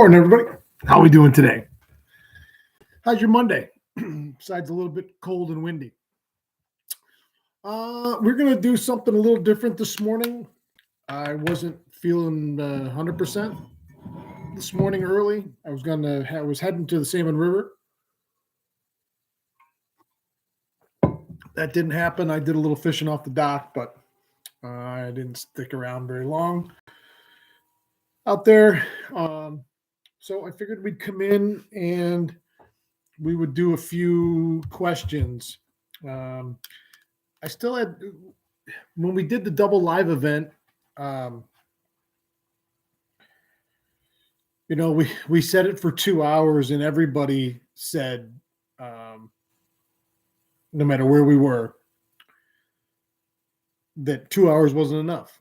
Morning, everybody. How are we doing today? How's your Monday? Besides a little bit cold and windy. We're going to do something a little different this morning. I wasn't feeling 100% this morning early. I was heading to the Salmon River. That didn't happen. I did a little fishing off the dock, but I didn't stick around very long out there. So I figured we'd come in and we would do a few questions. I still had, when we did the double live event, we set it for 2 hours and everybody said, no matter where we were, that 2 hours wasn't enough,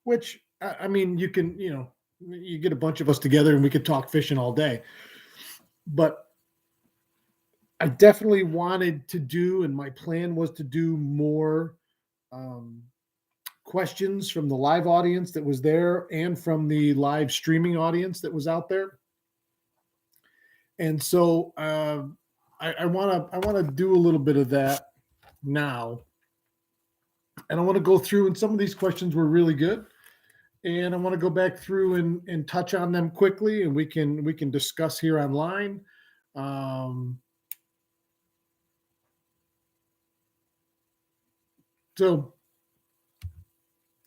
which I mean, you can, you get a bunch of us together and we could talk fishing all day, but I definitely wanted to do, and my plan was to do more questions from the live audience that was there and from the live streaming audience that was out there. And so I want to do a little bit of that now. And I want to go through, and some of these questions were really good. And I want to go back through and touch on them quickly, and we can discuss here online. So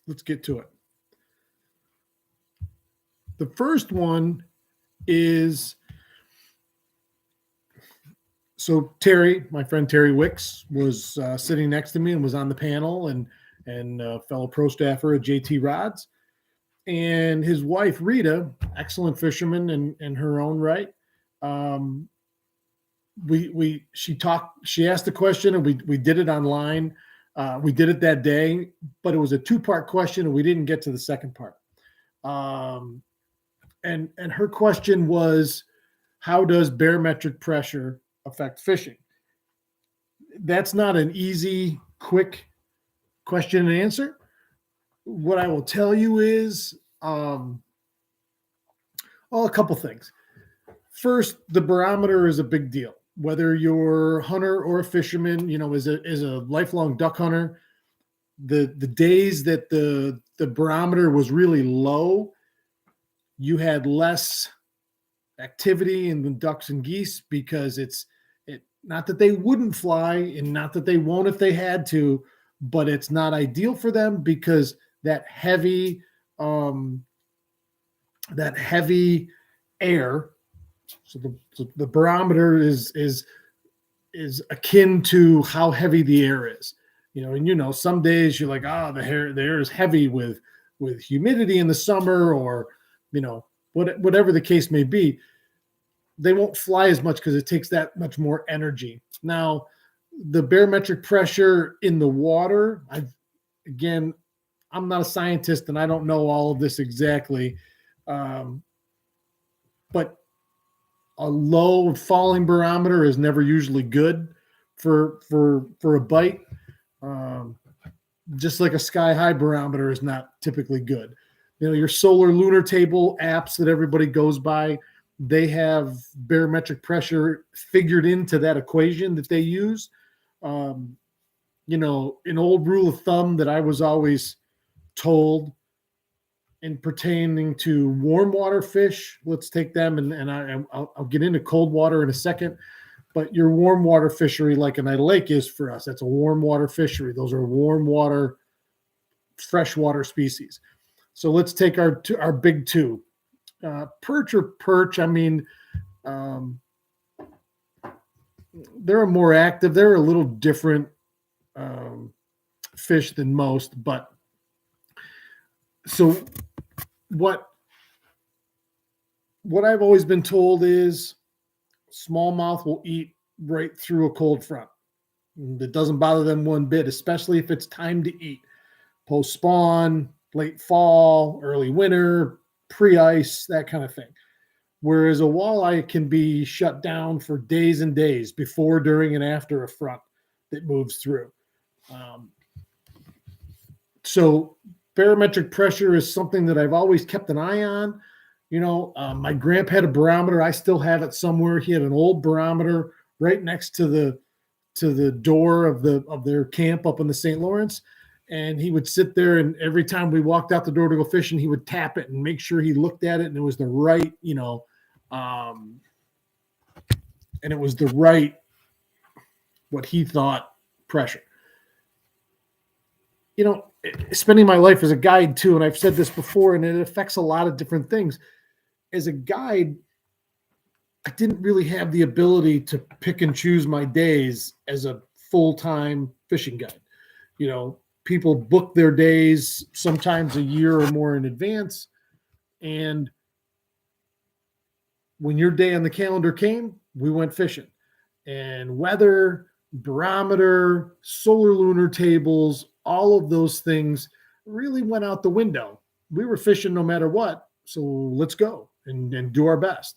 let's get to it. The first one is, so Terry, my friend Terry Wicks, was sitting next to me and was on the panel, and fellow pro staffer at JT Rods, and his wife Rita, excellent fisherman in her own right. She asked the question, and we did it online. We did it that day, but it was a 2-part question, and we didn't get to the second part. And her question was, how does barometric pressure affect fishing? That's not an easy, quick question and answer. What I will tell you is, a couple things. First, the barometer is a big deal. Whether you're a hunter or a fisherman, as a lifelong duck hunter, the days that the barometer was really low, you had less activity in the ducks and geese, because it's not that they wouldn't fly and not that they won't if they had to, but it's not ideal for them because that heavy air. So the barometer is akin to how heavy the air is, and some days you're like, the air is heavy with humidity in the summer, or whatever the case may be. They won't fly as much because it takes that much more energy. Now, the barometric pressure in the water, I'm not a scientist and I don't know all of this exactly, but a low falling barometer is never usually good for a bite. Just like a sky high barometer is not typically good. Your solar lunar table apps that everybody goes by, they have barometric pressure figured into that equation that they use. An old rule of thumb that I was always told in pertaining to warm water fish, let's take them, and I'll get into cold water in a second, but your warm water fishery, like an Idle Lake is for us, that's a warm water fishery. Those are warm water, freshwater species. So let's take our big two. Perch, I mean, they're more active. They're a little different fish than most, but so what I've always been told is smallmouth will eat right through a cold front. It doesn't bother them one bit, especially if it's time to eat. Post spawn, late fall, early winter, pre-ice, that kind of thing. Whereas a walleye can be shut down for days and days before, during, and after a front that moves through. So barometric pressure is something that I've always kept an eye on. My grandpa had a barometer. I still have it somewhere. He had an old barometer right next to the door of their camp up in the St. Lawrence. And he would sit there, and every time we walked out the door to go fishing, he would tap it and make sure he looked at it and it was the right, and it was the right, what he thought, pressure. Spending my life as a guide too, and I've said this before, and it affects a lot of different things. As a guide, I didn't really have the ability to pick and choose my days as a full-time fishing guide. People book their days sometimes a year or more in advance. And when your day on the calendar came, we went fishing. And weather, barometer, solar lunar tables, all of those things really went out the window. We were fishing no matter what. So let's go and do our best.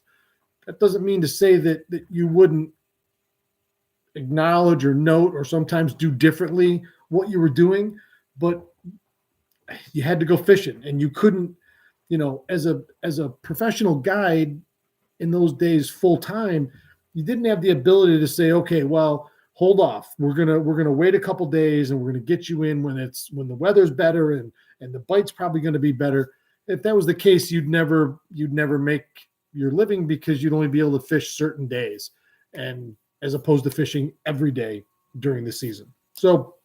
That doesn't mean to say that you wouldn't acknowledge or note or sometimes do differently what you were doing, but you had to go fishing, and you couldn't, as a professional guide in those days full time, you didn't have the ability to say, okay, well, hold off. We're gonna wait a couple days, and we're gonna get you in when the weather's better and the bite's probably going to be better. If that was the case, you'd never make your living, because you'd only be able to fish certain days, and as opposed to fishing every day during the season. So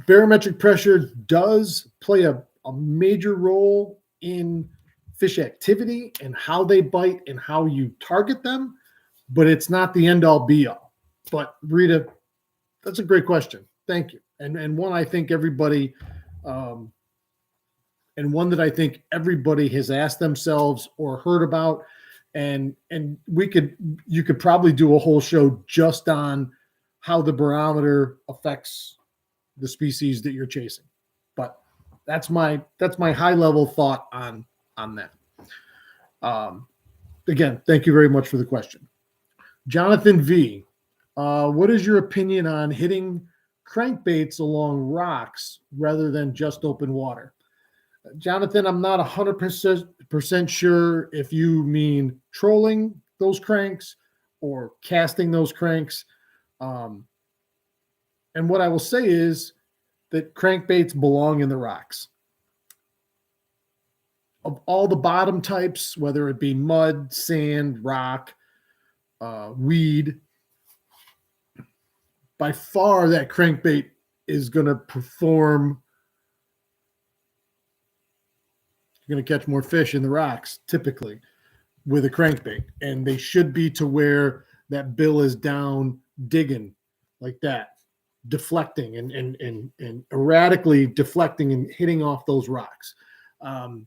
barometric pressure does play a major role in fish activity and how they bite and how you target them, but it's not the end all be all. But Rita, that's a great question. Thank you. And one I think everybody, and one that I think everybody has asked themselves or heard about. And you could probably do a whole show just on how the barometer affects the species that you're chasing. But that's my high level thought on that. Again, thank you very much for the question. Jonathan V, what is your opinion on hitting crankbaits along rocks rather than just open water? Jonathan, I'm not 100% sure if you mean trolling those cranks or casting those cranks. And what I will say is that crankbaits belong in the rocks. Of all the bottom types, whether it be mud, sand, rock, weed, by far that crankbait is going to perform. You're going to catch more fish in the rocks typically with a crankbait, and they should be to where that bill is down digging like that, deflecting and erratically deflecting and hitting off those rocks. And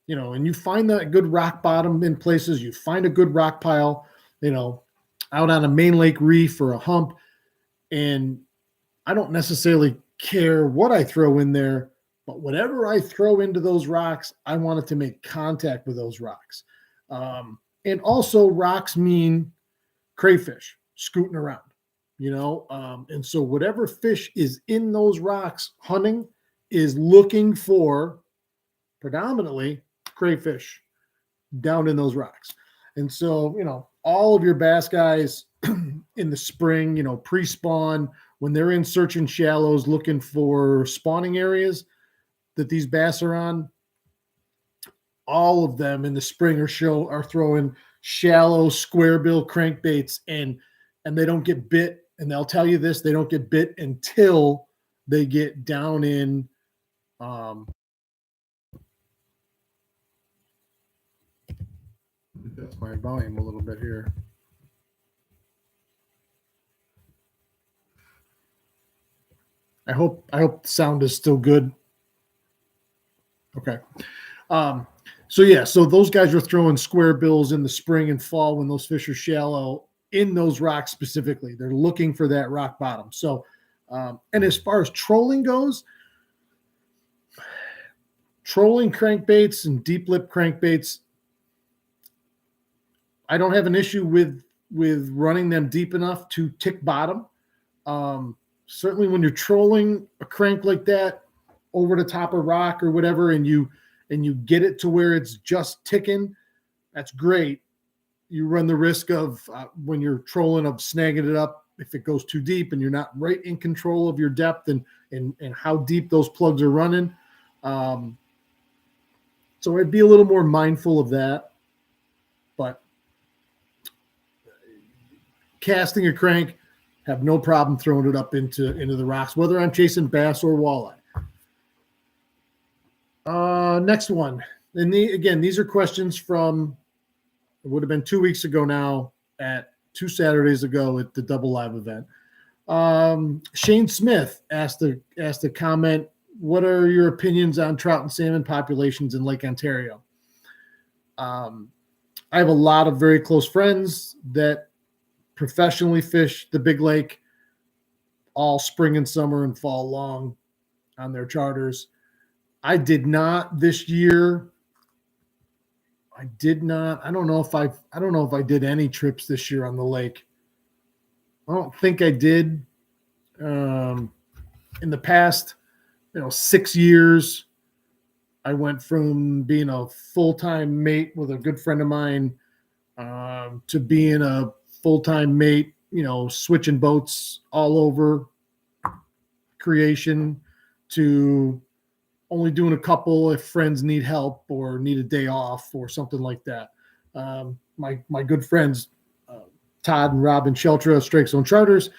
you find that good rock bottom in places, you find a good rock pile, out on a main lake reef or a hump. And I don't necessarily care what I throw in there, but whatever I throw into those rocks, I want it to make contact with those rocks. And also rocks mean crayfish scooting around, and so whatever fish is in those rocks hunting is looking for predominantly crayfish down in those rocks. And so, all of your bass guys in the spring, pre-spawn, when they're in searching shallows looking for spawning areas that these bass are on, all of them in the spring are throwing shallow square bill crankbaits, and they don't get bit. And they'll tell you this, they don't get bit until they get down in that's my volume a little bit here. I hope the sound is still good. Okay. So those guys are throwing square bills in the spring and fall when those fish are shallow in those rocks specifically. They're looking for that rock bottom. So, and as far as trolling goes, trolling crankbaits and deep lip crankbaits, I don't have an issue with running them deep enough to tick bottom. Certainly when you're trolling a crank like that over the top of rock or whatever, and you and you get it to where it's just ticking, that's great. You run the risk of when you're trolling of snagging it up if it goes too deep and you're not right in control of your depth and how deep those plugs are running. So I'd be a little more mindful of that. But casting a crank, have no problem throwing it up into the rocks, whether I'm chasing bass or walleye. Next one. And these are questions from, it would have been 2 weeks ago now, at 2 Saturdays ago at the Double Live event. Shane Smith asked a comment, what are your opinions on trout and salmon populations in Lake Ontario? I have a lot of very close friends that professionally fish the big lake all spring and summer and fall long on their charters. I did not this year. I don't know if I did any trips this year on the lake. I don't think I did. In the past, 6 years, I went from being a full-time mate with a good friend of mine to being a full-time mate, switching boats all over creation, to only doing a couple if friends need help or need a day off or something like that. My good friends, Todd and Robin Sheltra, Strake Zone Charters,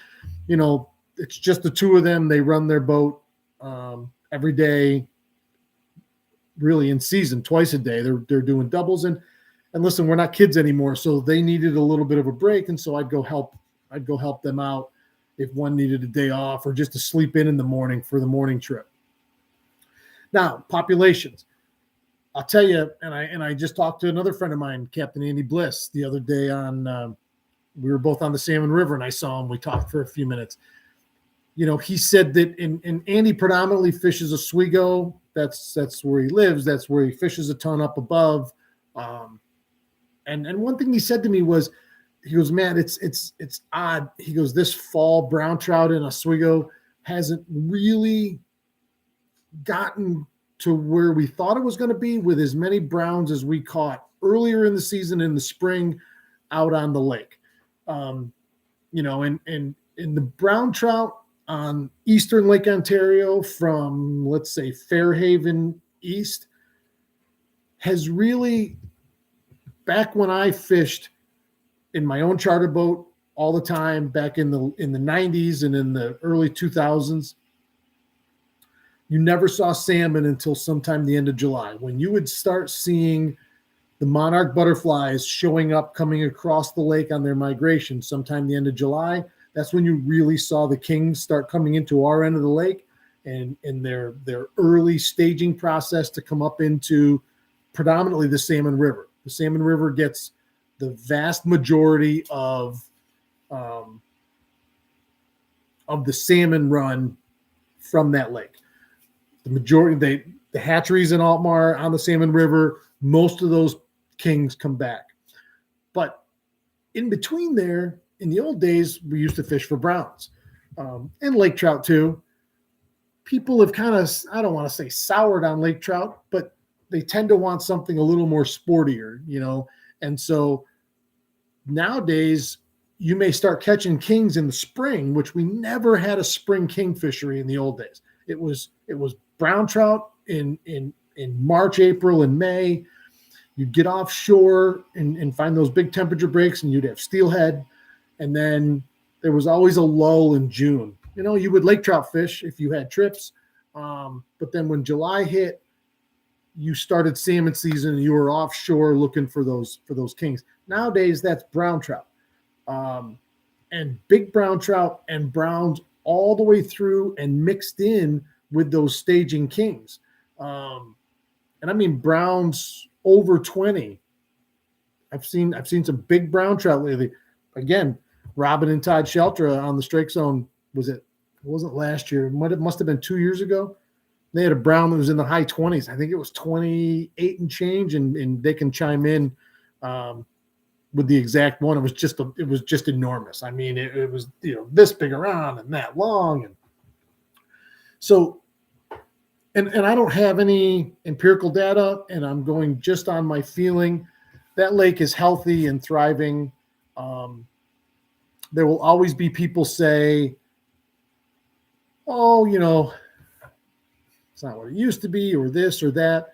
it's just the two of them. They run their boat every day, really in season, twice a day. They're doing doubles. And listen, we're not kids anymore, so they needed a little bit of a break. And so I'd go help them out if one needed a day off or just to sleep in the morning for the morning trip. Now, populations. I'll tell you, and I just talked to another friend of mine, Captain Andy Bliss, the other day we were both on the Salmon River, and I saw him. We talked for a few minutes. He said that and Andy predominantly fishes Oswego. That's where he lives. That's where he fishes a ton up above. And one thing he said to me was, he goes, man, it's odd. He goes, this fall brown trout in Oswego hasn't really gotten to where we thought it was going to be with as many browns as we caught earlier in the season in the spring out on the lake. And the brown trout on eastern Lake Ontario from, let's say, Fairhaven east has really, back when I fished in my own charter boat all the time back in the 90s and in the early 2000s, you never saw salmon until sometime the end of July, when you would start seeing the monarch butterflies showing up, coming across the lake on their migration sometime the end of July. That's when you really saw the kings start coming into our end of the lake and in their early staging process to come up into predominantly the Salmon River. The Salmon River gets the vast majority of the salmon run from that lake. The majority, the hatcheries in Altmar on the Salmon River, most of those kings come back. But in between there, in the old days, we used to fish for browns and lake trout too. People have kind of, I don't want to say soured on lake trout, but they tend to want something a little more sportier, And so nowadays, you may start catching kings in the spring, which we never had a spring king fishery in the old days. It was brown trout in March, April, and May. You'd get offshore and find those big temperature breaks, and you'd have steelhead. And then there was always a lull in June. You would lake trout fish if you had trips. But then when July hit, you started salmon season and you were offshore looking for those kings. Nowadays, that's brown trout. And big brown trout and browns all the way through and mixed in with those staging kings. And I mean browns over 20. I've seen some big brown trout lately. Again, Robin and Todd Sheltra on the Strake Zone, it wasn't last year. It must have been 2 years ago. They had a brown that was in the high 20s. I think it was 28 and change, and they can chime in with the exact one. It was just enormous. I mean, it was this big around and that long, and so and I don't have any empirical data, and I'm going just on my feeling. That lake is healthy and thriving. There will always be people say, oh, it's not what it used to be, or this or that.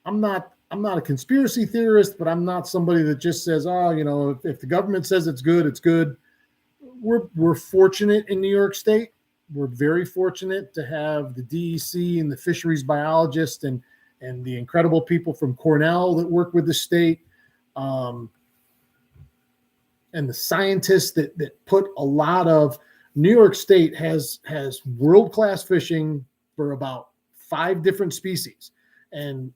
I'm not a conspiracy theorist, but I'm not somebody that just says, oh, if the government says it's good, it's good. We're fortunate in New York State. We're very fortunate to have the DEC and the fisheries biologists and the incredible people from Cornell that work with the state, and the scientists that put a lot of. New York State has world-class fishing for about 5 different species. And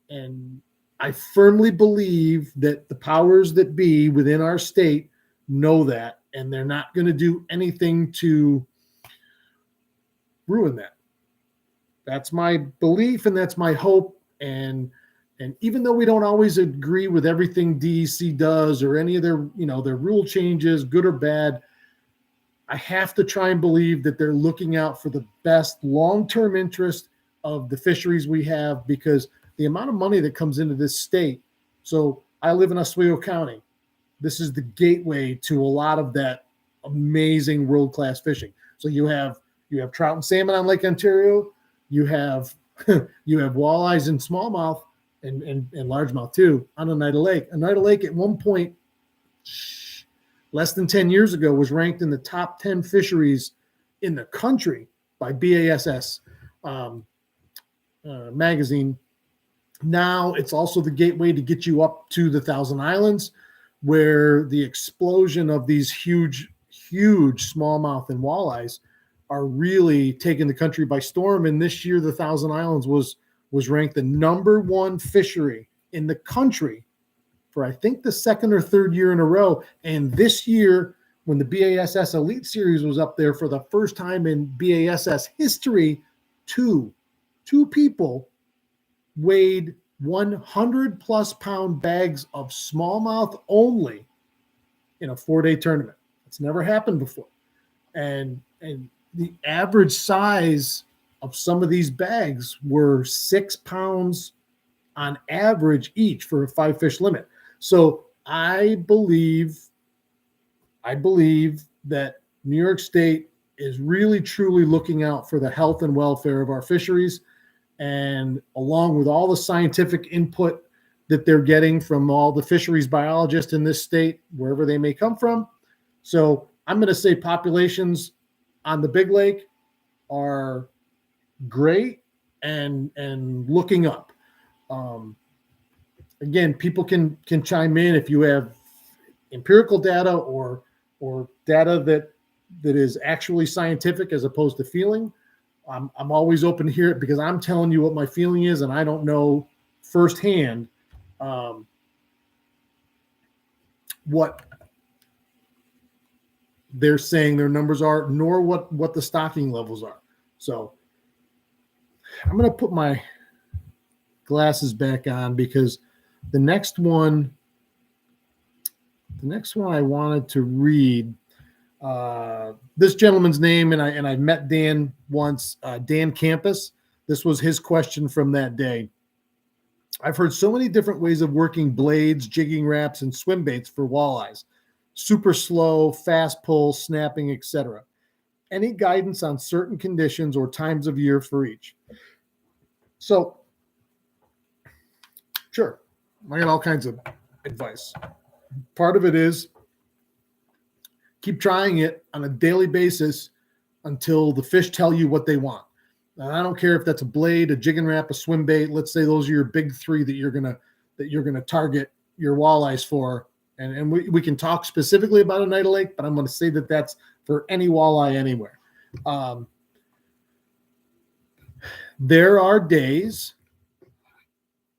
I firmly believe that the powers that be within our state know that, and they're not going to do anything to ruin that. That's my belief, and that's my hope. And even though we don't always agree with everything DEC does or any of their rule changes, good or bad, I have to try and believe that they're looking out for the best long-term interest of the fisheries we have, because the amount of money that comes into this state. So I live in Oswego County. This is the gateway to a lot of that amazing world-class fishing. So you have trout and salmon on Lake Ontario. You have walleyes and smallmouth and largemouth too on Oneida Lake. Oneida Lake at one point, less than 10 years ago, was ranked in the top 10 fisheries in the country by BASS magazine. Now it's also the gateway to get you up to the Thousand Islands, where the explosion of these huge smallmouth and walleyes are really taking the country by storm. And this year, the Thousand Islands was ranked the #1 fishery in the country for, I think, the second or third year in a row. And this year, when the BASS Elite Series was up there for the first time in BASS history, two people weighed 100+ pound bags of smallmouth only in a 4-day tournament. It's never happened before. And the average size of some of these bags were 6 pounds on average each for a 5-fish limit. So I believe that New York State is really truly looking out for the health and welfare of our fisheries, and along with all the scientific input that they're getting from all the fisheries biologists in this state, wherever they may come from. So I'm going to say populations on the Big Lake are great and looking up. Again, people can chime in if you have empirical data or data that is actually scientific as opposed to feeling. I'm always open to hear it, because I'm telling you what my feeling is, and I don't know firsthand what they're saying their numbers are, nor what the stocking levels are. So I'm going to put my glasses back on, because the next one I wanted to read, this gentleman's name, and I met Dan once, Dan Campus. This was his question from that day. I've heard so many different ways of working blades, jigging wraps, and swim baits for walleyes. Super slow, fast pull, snapping, etc. Any guidance on certain conditions or times of year for each? So, sure, I got all kinds of advice. Part of it is keep trying it on a daily basis until the fish tell you what they want. And I don't care if that's a blade, a jigging wrap, a swim bait. Let's say those are your big 3 that you're gonna target your walleyes for. And we can talk specifically about Oneida Lake, but I'm going to say that that's for any walleye anywhere. There are days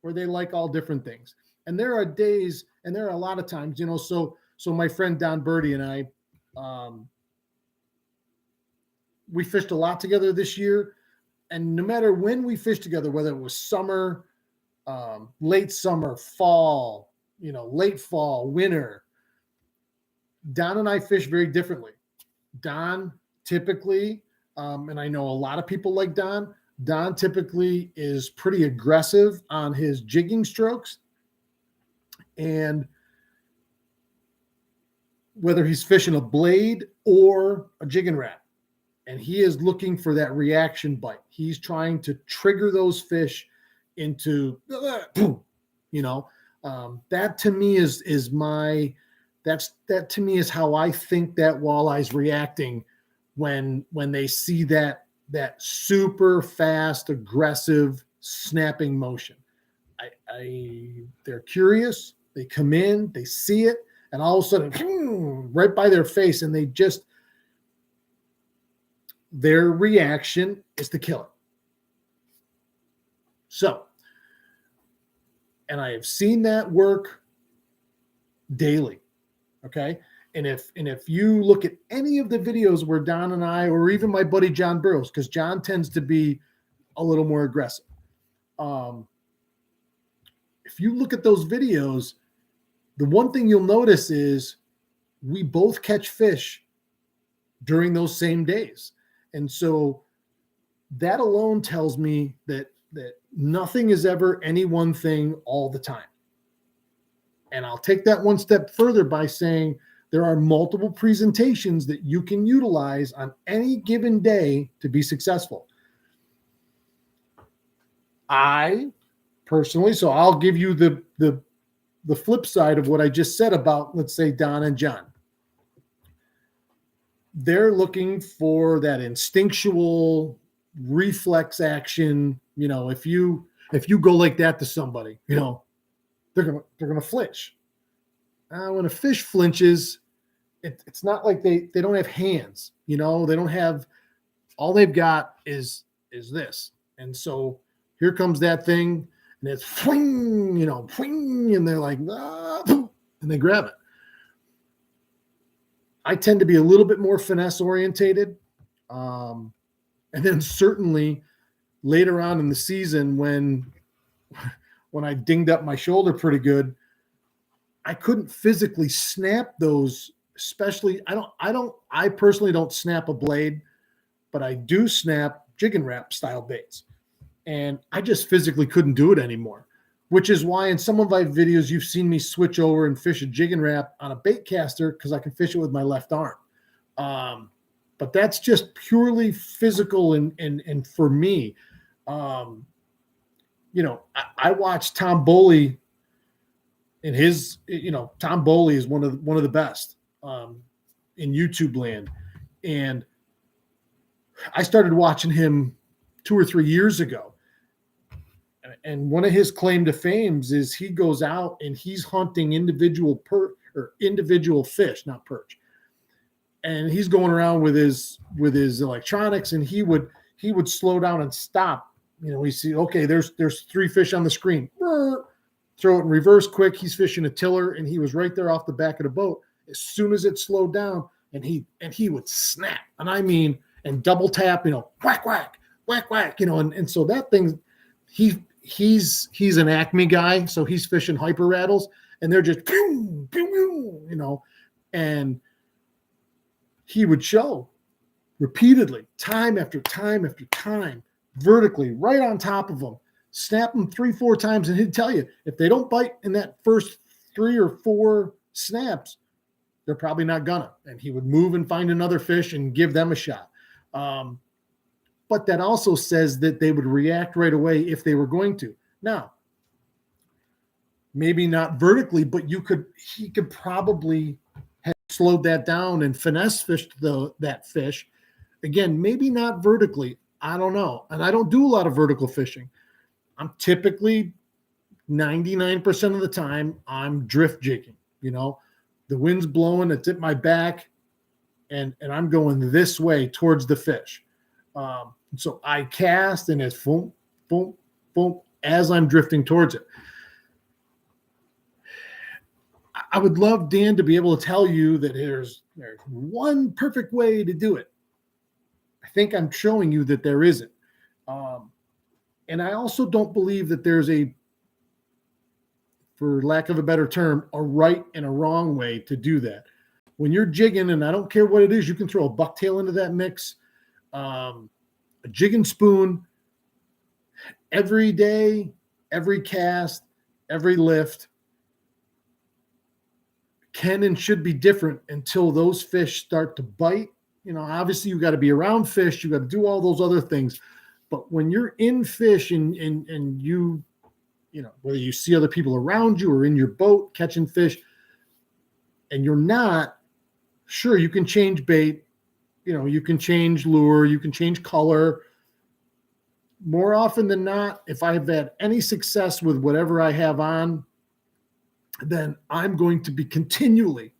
where they like all different things, and there are days, and there are a lot of times, So my friend Don Birdie and I, we fished a lot together this year, and no matter when we fished together, whether it was summer, late summer, fall, late fall, winter, Don and I fish very differently. Don typically And I know a lot of people like Don. Don typically is pretty aggressive on his jigging strokes. And whether he's fishing a blade or a jigging Rap, and he is looking for that reaction bite. He's trying to trigger those fish into, that to me is my, that to me is how I think that walleye's reacting when they see that super fast, aggressive snapping motion. They're curious. They come in, they see it, and all of a sudden, right by their face, and their reaction is to kill it. So, and I have seen that work daily. Okay. And if you look at any of the videos where Don and I, or even my buddy John Burrows, because John tends to be a little more aggressive. If you look at those videos, the one thing you'll notice is we both catch fish during those same days. And so that alone tells me that nothing is ever any one thing all the time. And I'll take that one step further by saying there are multiple presentations that you can utilize on any given day to be successful. I personally, so I'll give you the flip side of what I just said about, let's say, Don and John. They're looking for that instinctual reflex action. If you go like that to somebody, they're gonna flinch. When a fish flinches, it's not like they don't have hands. They don't have, all they've got is this. And so here comes that thing, and it's fling, fling, and they're like, and they grab it. I tend to be a little bit more finesse orientated. And then certainly later on in the season, when I dinged up my shoulder pretty good, I couldn't physically snap those, especially I personally don't snap a blade, but I do snap jigging Rap style baits. And I just physically couldn't do it anymore, which is why in some of my videos, you've seen me switch over and fish a jigging Rap on a bait caster because I can fish it with my left arm. But that's just purely physical. And for me, I watched Tom Boley and his, Tom Boley is one of the best in YouTube land. And I started watching him 2 or 3 years ago. And one of his claim to fames is he goes out and he's hunting individual fish, not perch. And he's going around with his electronics, and he would slow down and stop. We see, okay, there's 3 fish on the screen. Throw it in reverse quick. He's fishing a tiller, and he was right there off the back of the boat. As soon as it slowed down, and he would snap. And I mean, and double tap, whack, whack, whack, whack, and so that thing, he's an Acme guy, so he's fishing hyper rattles, and they're just pew, pew, pew, and he would show repeatedly, time after time after time, vertically, right on top of them, snap them 3-4 times, and he'd tell you if they don't bite in that first 3 or 4 snaps, they're probably not gonna. And he would move and find another fish and give them a shot. But that also says that they would react right away if they were going to. Now, maybe not vertically, but he could probably have slowed that down and finesse fished that fish. Again, maybe not vertically. I don't know. And I don't do a lot of vertical fishing. I'm typically 99% of the time I'm drift jigging. The wind's blowing, it's at my back, and I'm going this way towards the fish. So I cast, and it's boom, boom, boom, as I'm drifting towards it. I would love Dan to be able to tell you that there's one perfect way to do it. I think I'm showing you that there isn't. And I also don't believe that there's for lack of a better term, a right and a wrong way to do that. When you're jigging, and I don't care what it is, you can throw a bucktail into that mix. a jigging spoon, every day, every cast, every lift can and should be different until those fish start to bite. Obviously you got to be around fish, you got to do all those other things. But when you're in fish and you whether you see other people around you or in your boat catching fish and you're not, sure, you can change bait, you can change lure, you can change color. More often than not, if I've had any success with whatever I have on, then I'm going to be continually.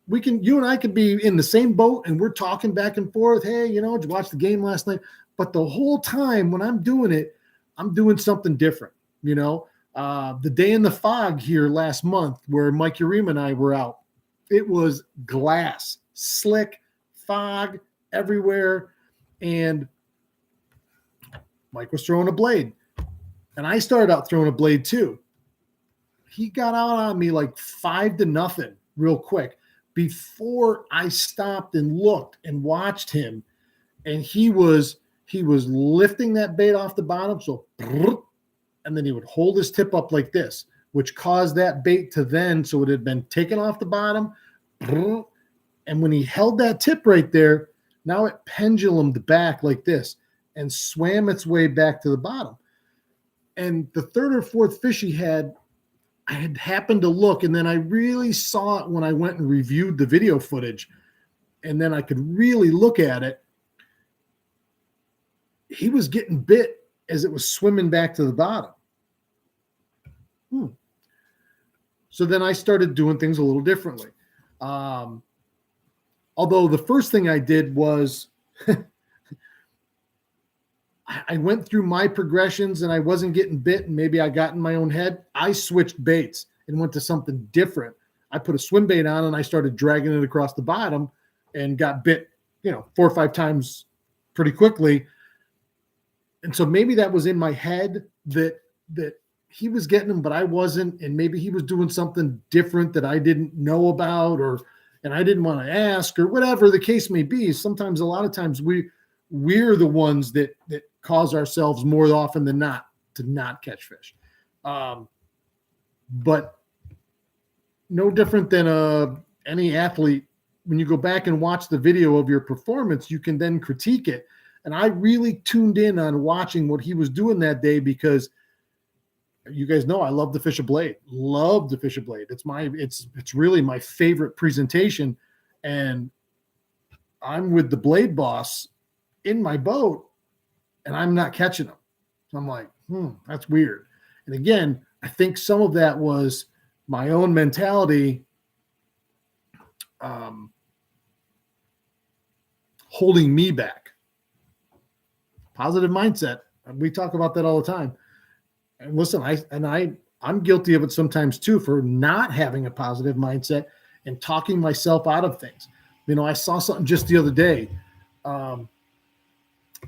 You and I could be in the same boat and we're talking back and forth. Hey, did you watch the game last night? But the whole time when I'm doing it, I'm doing something different. The day in the fog here last month where Mike Urema and I were out, it was glass, slick, fog everywhere. And Mike was throwing a blade. And I started out throwing a blade too. He got out on me like 5-0 real quick before I stopped and looked and watched him. And he was lifting that bait off the bottom. So, and then he would hold his tip up like this, which caused that bait to so it had been taken off the bottom. And when he held that tip right there, now it pendulumed back like this and swam its way back to the bottom. And the third or fourth fish I had happened to look, and then I really saw it when I went and reviewed the video footage, and then I could really look at it. He was getting bit as it was swimming back to the bottom. So then I started doing things a little differently. Although the first thing I did was I went through my progressions and I wasn't getting bit, and maybe I got in my own head. I switched baits and went to something different. I put a swim bait on and I started dragging it across the bottom and got bit, 4 or 5 times pretty quickly. And so maybe that was in my head that he was getting them, but I wasn't. And maybe he was doing something different that I didn't know about, and I didn't want to ask, or whatever the case may be. Sometimes, a lot of times we're the ones that cause ourselves more often than not to not catch fish. But no different than any athlete. When you go back and watch the video of your performance, you can then critique it. And I really tuned in on watching what he was doing that day, because you guys know I love to fish a blade. Love to fish a blade. It's really my favorite presentation. And I'm with the blade boss in my boat, and I'm not catching them. So I'm like, that's weird. And again, I think some of that was my own mentality, holding me back. Positive mindset. We talk about that all the time. And listen, I'm guilty of it sometimes too, for not having a positive mindset and talking myself out of things. I saw something just the other day.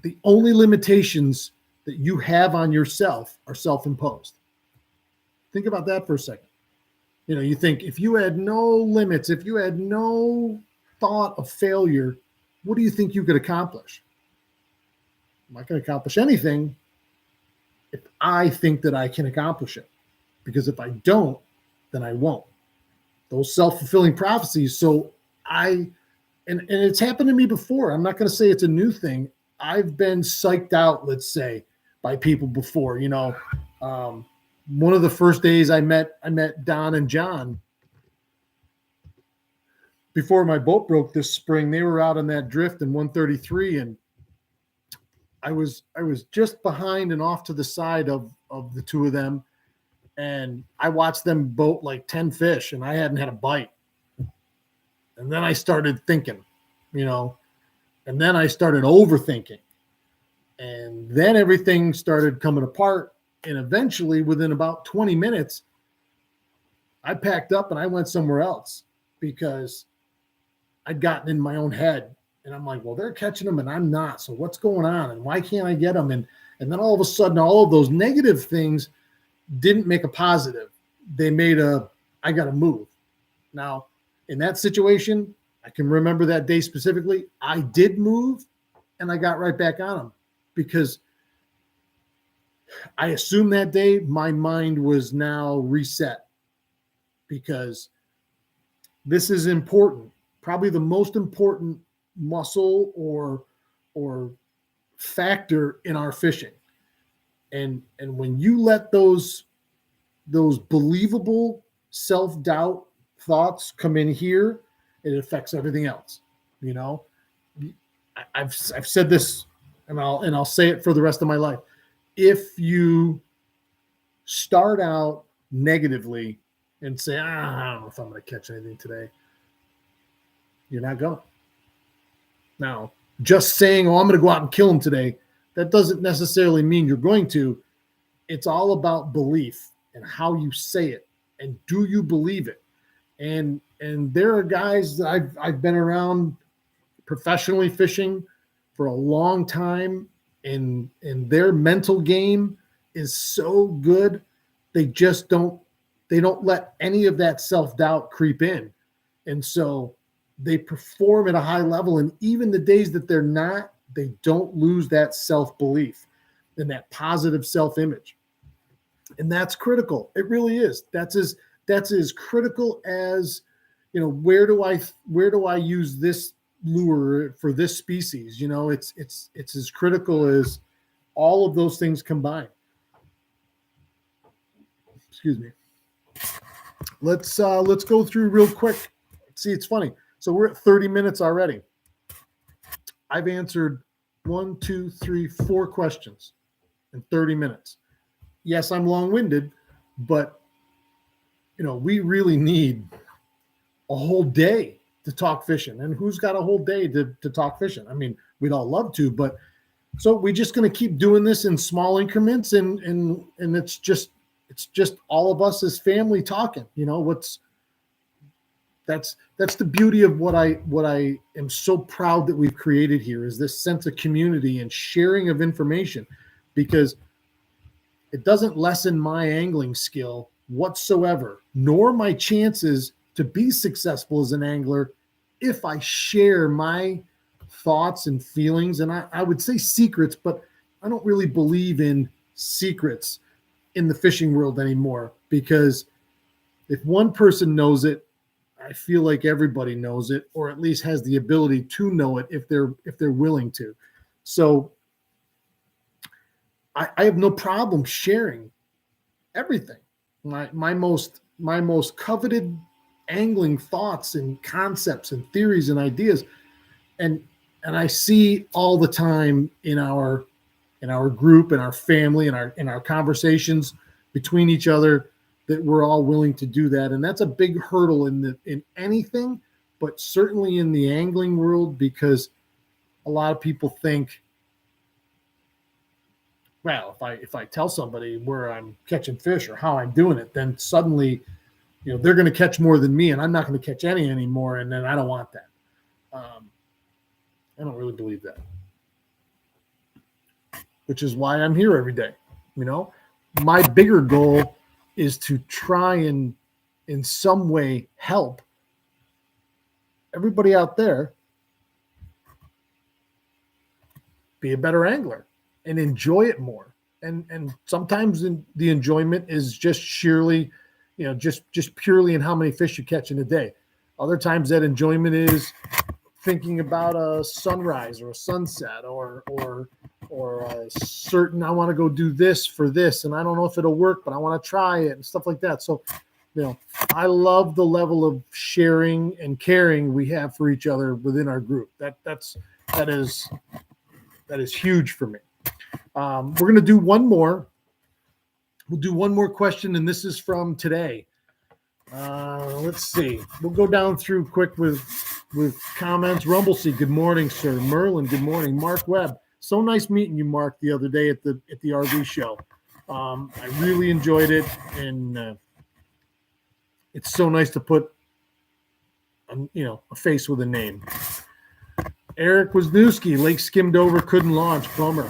The only limitations that you have on yourself are self-imposed. Think about that for a second. You think if you had no limits, if you had no thought of failure, what do you think you could accomplish? I'm not going to accomplish anything if I think that I can accomplish it. Because if I don't, then I won't. Those self-fulfilling prophecies. So and it's happened to me before. I'm not going to say it's a new thing. I've been psyched out, let's say, by people before. One of the first days I met Don and John. Before my boat broke this spring, they were out on that drift in 133, and I was just behind and off to the side of the two of them, and I watched them boat like 10 fish, and I hadn't had a bite. And then I started thinking, and then I started overthinking. And then everything started coming apart. And eventually, within about 20 minutes, I packed up and I went somewhere else, because I'd gotten in my own head. And I'm like, well, they're catching them and I'm not. So what's going on? And why can't I get them? And then all of a sudden, all of those negative things didn't make a positive. They made I got to move. Now, in that situation, I can remember that day specifically. I did move, and I got right back on them because I assumed that day my mind was now reset because this is important, probably the most important muscle or factor in our fishing. And when you let those believable self-doubt thoughts come in here, it affects everything else. You know, I've said this, and I'll say it for the rest of my life. If you start out negatively and say, I don't know if I'm going to catch anything today, you're not going. Now, just saying, I'm going to go out and kill them today, that doesn't necessarily mean you're going to. It's all about belief and how you say it, and do you believe it? And there are guys that I've been around professionally fishing for a long time, and their mental game is so good, they don't let any of that self-doubt creep in. And so they perform at a high level, and even the days that they're not, they don't lose that self-belief and that positive self-image. And that's critical. It really is. That's as critical as, where do I use this lure for this species? It's as critical as all of those things combined. Excuse me. Let's go through real quick. See, it's funny. So we're at 30 minutes already. I've answered 1, 2, 3, 4 questions in 30 minutes. Yes, I'm long-winded, but we really need a whole day to talk fishing. And who's got a whole day to talk fishing? I mean, we'd all love to, but so we're just going to keep doing this in small increments, and it's just all of us as family talking. That's the beauty of what I am so proud that we've created here, is this sense of community and sharing of information, because it doesn't lessen my angling skill whatsoever, nor my chances to be successful as an angler, if I share my thoughts and feelings. And I would say secrets, but I don't really believe in secrets in the fishing world anymore, because if one person knows it, I feel like everybody knows it, or at least has the ability to know it if they're willing to. So I have no problem sharing everything. My most coveted angling thoughts and concepts and theories and ideas. And I see all the time in our group, in our family, in our conversations between each other, that we're all willing to do that. And that's a big hurdle in anything, but certainly in the angling world, because a lot of people think, well, if I tell somebody where I'm catching fish or how I'm doing it, then suddenly, they're going to catch more than me, and I'm not going to catch any anymore. And then I don't want that. I don't really believe that, which is why I'm here every day. My bigger goal is to try and in some way help everybody out there be a better angler and enjoy it more. And sometimes the enjoyment is just sheerly, just purely in how many fish you catch in a day. Other times that enjoyment is thinking about a sunrise or a sunset or a certain, I want to go do this for this, and I don't know if it'll work, but I want to try it and stuff like that. So, I love the level of sharing and caring we have for each other within our group. That is huge for me. We're going to do one more. We'll do one more question, and this is from today. Let's see. We'll go down through quick with comments. Rumblesea, good morning, sir. Merlin, good morning. Mark Webb, so nice meeting you, Mark, the other day at the RV show. I really enjoyed it, and it's so nice to put a face with a name. Eric Wisniewski, lake skimmed over, couldn't launch, bummer.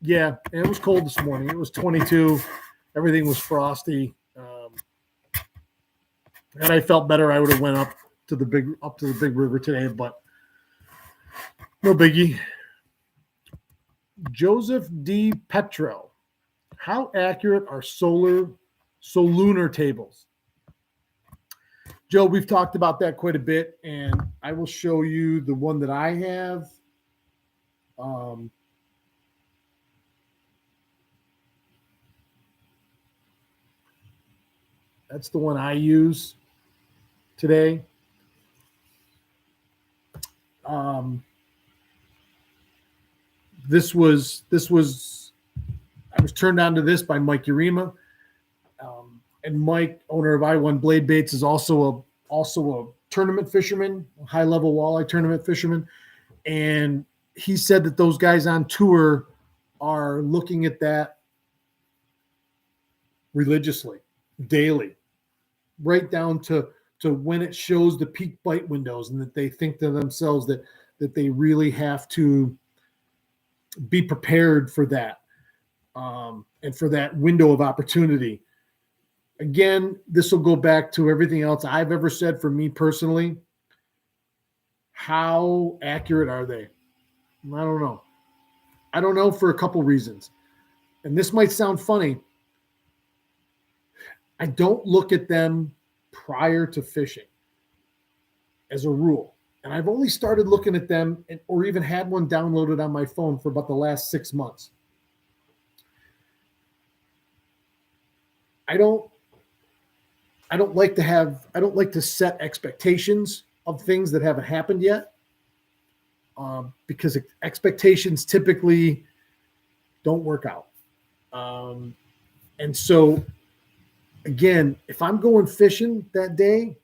Yeah, and it was cold this morning. It was 22. Everything was frosty. And I felt better, I would have went up to the big river today, but No biggie. Joseph D. Petro. How accurate are solunar tables? Joe, we've talked about that quite a bit, and I will show you the one that I have. That's the one I use today. This was I was turned on to this by Mike Urema, and Mike, owner of I1 Blade Baits, is also a tournament fisherman, a high level walleye tournament fisherman, and he said that those guys on tour are looking at that religiously, daily, right down to when it shows the peak bite windows, and that they think to themselves that they really have to be prepared for that, and for that window of opportunity. Again, this will go back to everything else I've ever said for me personally. How accurate are they? I don't know. I don't know for a couple reasons. And this might sound funny. I don't look at them prior to fishing as a rule. And I've only started looking at them, or even had one downloaded on my phone, for about the last 6 months. I don't like to set expectations of things that haven't happened yet, because expectations typically don't work out. And so, again, if I'm going fishing that day,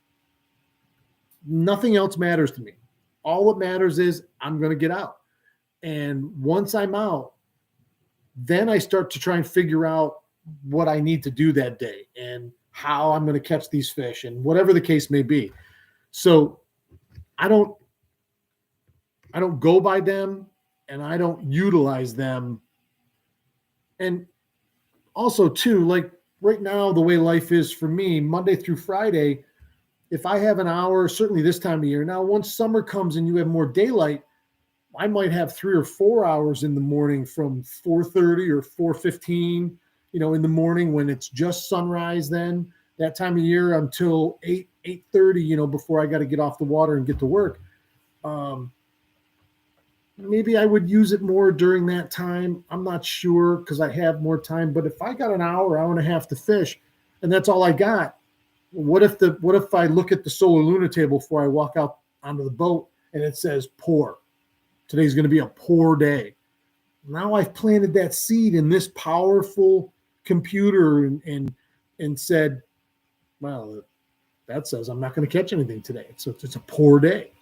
nothing else matters to me. All that matters is I'm going to get out. And once I'm out, then I start to try and figure out what I need to do that day and how I'm going to catch these fish, and whatever the case may be. So I don't go by them, and I don't utilize them. And also too, like right now, the way life is for me, Monday through Friday, if I have an hour, certainly this time of year. Now, once summer comes and you have more daylight, I might have 3 or 4 hours in the morning from 4:30 or 4:15, in the morning when it's just sunrise, then that time of year, until 8:30, before I got to get off the water and get to work. Maybe I would use it more during that time. I'm not sure, because I have more time. But if I got an hour and a half to fish, and that's all I got, what if I look at the solar lunar table before I walk out onto the boat and it says pour? Today's going to be a poor day. Now I've planted that seed in this powerful computer and said, well, that says I'm not going to catch anything today. So it's a poor day.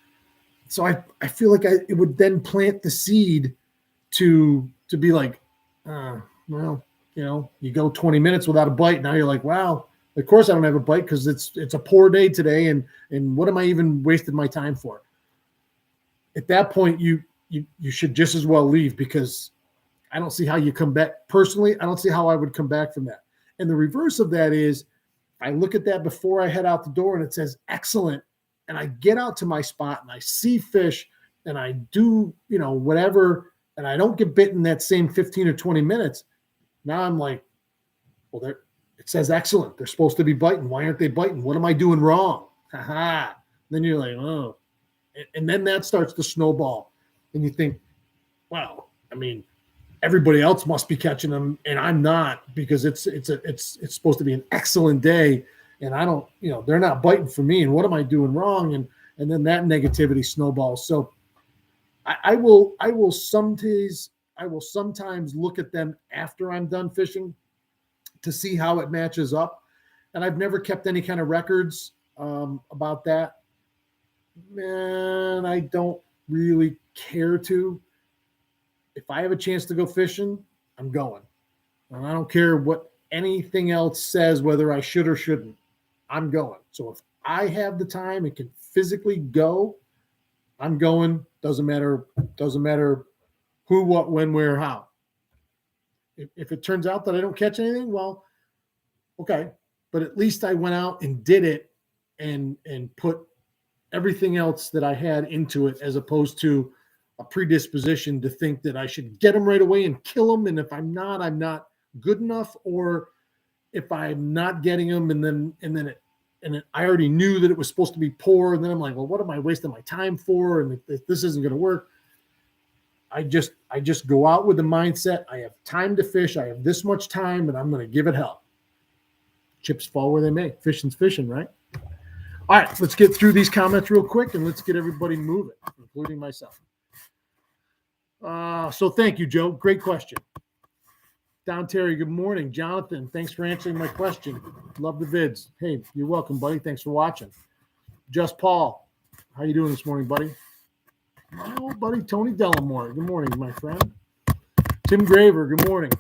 So I feel like it would then plant the seed to be like, well, you go 20 minutes without a bite. Now you're like, wow, of course I don't have a bite, because it's a poor day today. And what am I even wasted my time for? At that point, you should just as well leave, because I don't see how you come back. Personally, I don't see how I would come back from that. And the reverse of that is, I look at that before I head out the door and it says excellent, and I get out to my spot and I see fish and I do, whatever, and I don't get bitten that same 15 or 20 minutes. Now I'm like, well, it says excellent. They're supposed to be biting. Why aren't they biting? What am I doing wrong? Ha. Then you're like, oh. And then that starts to snowball. And you think, well, everybody else must be catching them and I'm not, because it's supposed to be an excellent day, and I don't, they're not biting for me, and what am I doing wrong? And then that negativity snowballs. So I will sometimes look at them after I'm done fishing to see how it matches up. And I've never kept any kind of records about that. Man, I don't really care to. If I have a chance to go fishing, I'm going. And I don't care what anything else says, whether I should or shouldn't. I'm going. So if I have the time and can physically go, I'm going. Doesn't matter who, what, when, where, how. If it turns out that I don't catch anything, well, okay. But at least I went out and did it and put everything else that I had into it, as opposed to, a predisposition to think that I should get them right away and kill them. And if I'm not good enough, or if I'm not getting them I already knew that it was supposed to be poor. And then I'm like, well, what am I wasting my time for? And if this isn't going to work. I just go out with the mindset, I have time to fish. I have this much time and I'm going to give it hell. Chips fall where they may. Fishing's fishing, right? All right, let's get through these comments real quick and let's get everybody moving, including myself. So thank you, Joe. Great question. Don Terry, good morning. Jonathan, thanks for answering my question. Love the vids. Hey, you're welcome, buddy. Thanks for watching. Just Paul, how you doing this morning, buddy? Oh, buddy, Tony Delamore. Good morning, my friend. Tim Graver, good morning.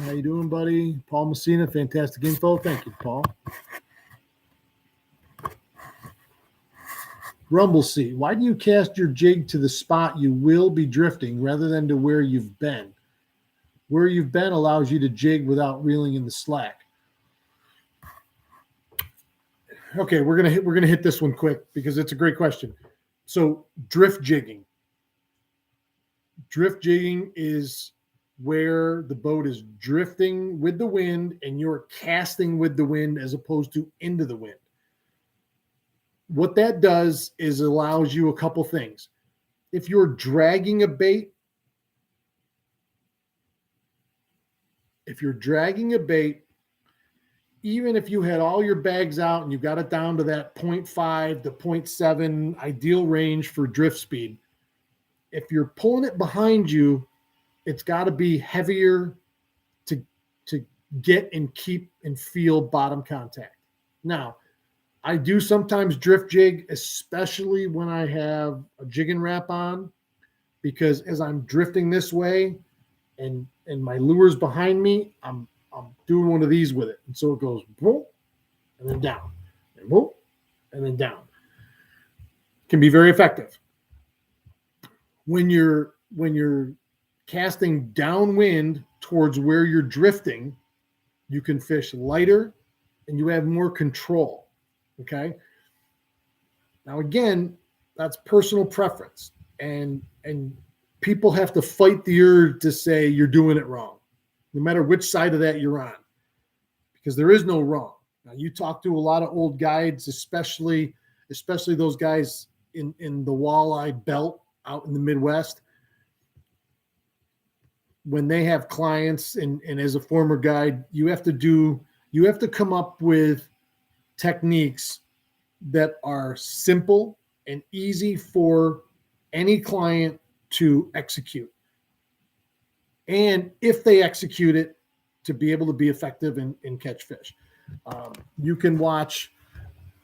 How you doing, buddy? Paul Messina, fantastic info. Thank you, Paul. Rumblesea, why do you cast your jig to the spot you will be drifting rather than to where you've been? Where you've been allows you to jig without reeling in the slack. Okay, we're gonna hit this one quick because it's a great question. So drift jigging. Drift jigging is where the boat is drifting with the wind and you're casting with the wind as opposed to into the wind. What that does is allows you a couple things. If you're dragging a bait, even if you had all your bags out and you got it down to that 0.5 to 0.7 ideal range for drift speed, if you're pulling it behind you, it's got to be heavier to get and keep and feel bottom contact. Now, I do sometimes drift jig, especially when I have a jigging wrap on, because as I'm drifting this way and my lure's behind me, I'm doing one of these with it. And so it goes whoop, and then down, and whoop, and then down. Can be very effective. When you're casting downwind towards where you're drifting, you can fish lighter and you have more control. Okay. Now, again, that's personal preference, and people have to fight the urge to say you're doing it wrong, no matter which side of that you're on, because there is no wrong. Now, you talk to a lot of old guides, especially those guys in the walleye belt out in the Midwest. When they have clients, and as a former guide, you have to come up with techniques that are simple and easy for any client to execute. And if they execute it, to be able to be effective and catch fish. You can watch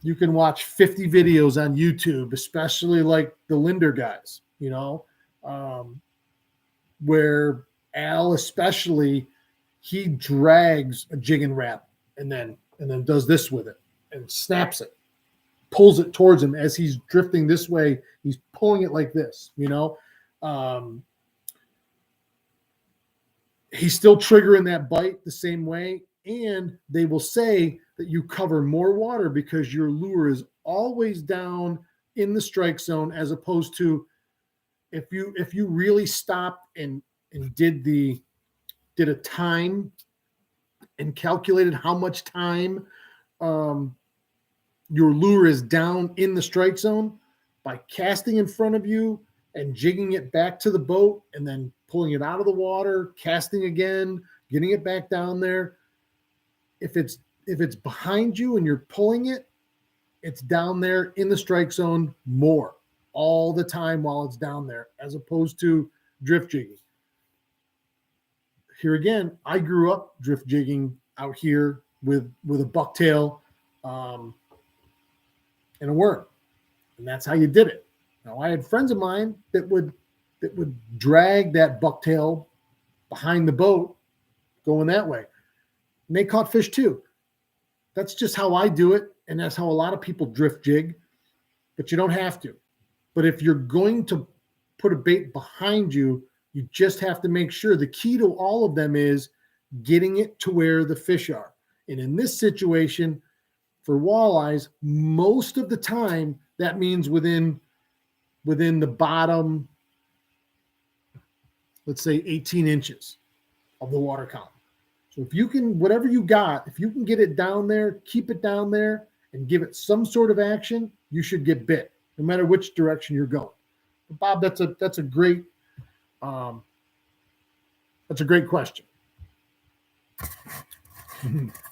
50 videos on YouTube, especially like the Linder guys, where Al, especially, he drags a jigging wrap and then does this with it and snaps it, pulls it towards him as he's drifting this way. He's pulling it like this, he's still triggering that bite the same way. And they will say that you cover more water because your lure is always down in the strike zone, as opposed to if you really stopped and did a time and calculated how much time your lure is down in the strike zone, by casting in front of you and jigging it back to the boat and then pulling it out of the water, casting again, getting it back down there. If it's behind you and you're pulling it, it's down there in the strike zone more all the time while it's down there, as opposed to drift jigging. Here again, I grew up drift jigging out here with a bucktail and a worm, and that's how you did it. Now, I had friends of mine that would drag that bucktail behind the boat going that way, and they caught fish too. That's just how I do it, and that's how a lot of people drift jig, but you don't have to. But if you're going to put a bait behind you, you just have to make sure. The key to all of them is getting it to where the fish are. And in this situation, For walleyes, most of the time, that means within the bottom, let's say 18 inches of the water column. So if you can, whatever you got, if you can get it down there, keep it down there and give it some sort of action, you should get bit, no matter which direction you're going. But Bob, that's a great question.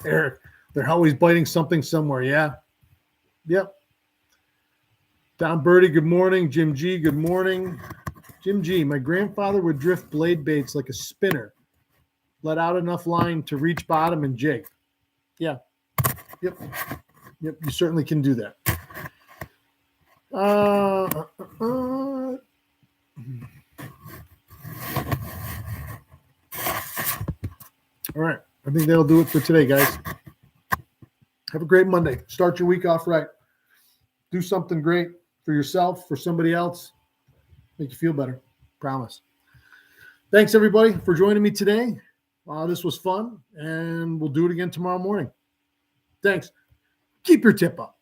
Eric, they're always biting something somewhere. Yeah. Yep. Don Birdie, good morning. Jim G, good morning. Jim G, my grandfather would drift blade baits like a spinner, let out enough line to reach bottom and jig. Yeah. Yep. Yep. You certainly can do that. All right. I think that'll do it for today, guys. Have a great Monday. Start your week off right. Do something great for yourself, for somebody else. Make you feel better. Promise. Thanks, everybody, for joining me today. This was fun, and we'll do it again tomorrow morning. Thanks. Keep your tip up.